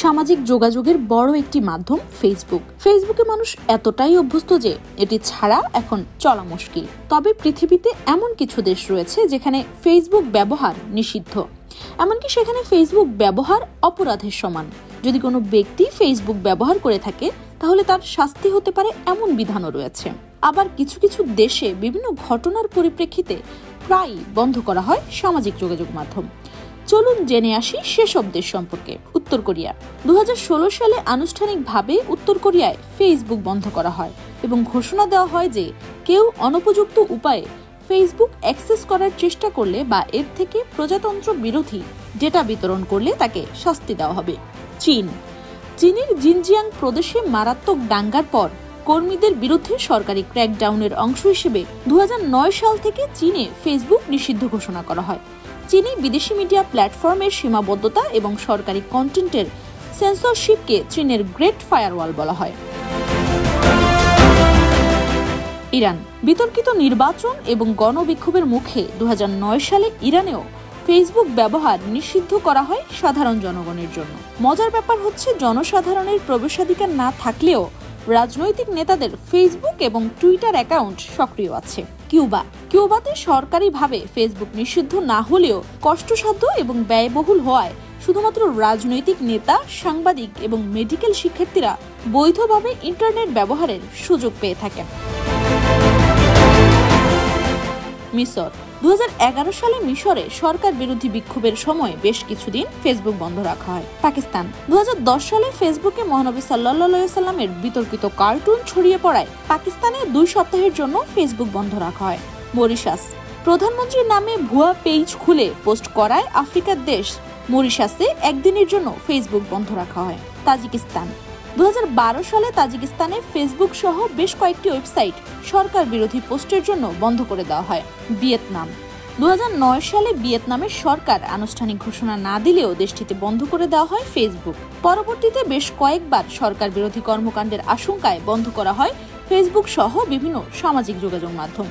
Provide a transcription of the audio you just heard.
সামাজিক যোগাযোগের বড় একটি মাধ্যম ফেসবুকে মানুষ এতটাই অভ্যস্ত যে এটি ছাড়া এখন চলা মুশকিল। তবে পৃথিবীতে এমন কিছু দেশ রয়েছে যেখানে ফেসবুক ব্যবহার নিষিদ্ধ, এমনকি সেখানে ফেসবুক ব্যবহার অপরাধের সমান। যদি কোনো ব্যক্তি ফেসবুক ব্যবহার করে থাকে তাহলে তার শাস্তি হতে পারে এমন বিধানও রয়েছে। আবার কিছু কিছু দেশে বিভিন্ন ঘটনার পরিপ্রেক্ষিতে প্রায় বন্ধ করা হয় সামাজিক যোগাযোগ মাধ্যম। চলুন জেনে আসি সেসব দেশ সম্পর্কে। উত্তর কোরিয়া 2016 সালে আনুষ্ঠানিকভাবে উত্তর কোরিয়ায় ফেসবুক বন্ধ করা হয় এবং ঘোষণা দেওয়া হয় যে কেউ অনুপযুক্ত উপায়ে ফেসবুক অ্যাক্সেস করার চেষ্টা করলে বা এর থেকে প্রজাতন্ত্র বিরোধী ডেটা বিতরণ করলে তাকে শাস্তি দেওয়া হবে। চীনের জিনজিয়াং প্রদেশে মারাত্মক দাঙ্গার পর কর্মীদের বিরুদ্ধে সরকারি ক্র্যাকডাউনের অংশ হিসেবে 2009 সাল থেকে চীনে ফেসবুক নিষিদ্ধ ঘোষণা করা হয়। চীনে বিদেশি মিডিয়া প্ল্যাটফর্মের সীমাবদ্ধতা এবং সরকারি কন্টেন্টের সেন্সরশিপকে চীনের গ্রেট ফায়ারওয়াল বলা হয়। ইরান বিতর্কিত নির্বাচন এবং গণবিক্ষোভের মুখে 2009 সালে ইরানেও ফেসবুক ব্যবহার নিষিদ্ধ করা হয় সাধারণ জনগণের জন্য। মজার ব্যাপার হচ্ছে, জনসাধারণের প্রবেশাধিকার না থাকলেও রাজনৈতিক নেতাদের ফেসবুক এবং টুইটার অ্যাকাউন্ট সক্রিয় আছে। কিউবাতে সরকারিভাবে ফেসবুক নিষিদ্ধ না হলেও কষ্টসাধ্য এবং ব্যয়বহুল হওয়ায় শুধুমাত্র রাজনৈতিক নেতা, সাংবাদিক এবং মেডিকেল শিক্ষার্থীরা বৈধভাবে ইন্টারনেট ব্যবহারের সুযোগ পেয়ে থাকেন। মিশর 2011 সালে মিশরে সরকার বিরোধী বিক্ষোভের সময় বেশ কিছুদিন ফেসবুক বন্ধ রাখা হয়। পাকিস্তান 2010 সালে ফেসবুকে মহানবী সাল্লাল্লাহু আলাইহি সাল্লামের বিতর্কিত কার্টুন ছড়িয়ে পড়ায় পাকিস্তানে 2 সপ্তাহের জন্য ফেসবুক বন্ধ রাখা হয়। মরিশাস প্রধানমন্ত্রীর নামে ভুয়া পেজ খুলে পোস্ট করায় আফ্রিকার দেশ মরিশাসে একদিনের জন্য ফেসবুক বন্ধ রাখা হয়। তাজিকিস্তান 2012 সালে তাজিকিস্তানে ফেসবুক সহ বেশ কয়েকটি ওয়েবসাইট সরকার বিরোধী পোস্টের জন্য বন্ধ করে দেওয়া হয়। ভিয়েতনাম 2009 সালে ভিয়েতনামের সরকার আনুষ্ঠানিক ঘোষণা না দিলেও দেশটিতে বন্ধ করে দেওয়া হয় ফেসবুক। পরবর্তীতে বেশ কয়েকবার সরকার বিরোধী কর্মকাণ্ডের আশঙ্কায় বন্ধ করা হয় ফেসবুক সহ বিভিন্ন সামাজিক যোগাযোগ মাধ্যম।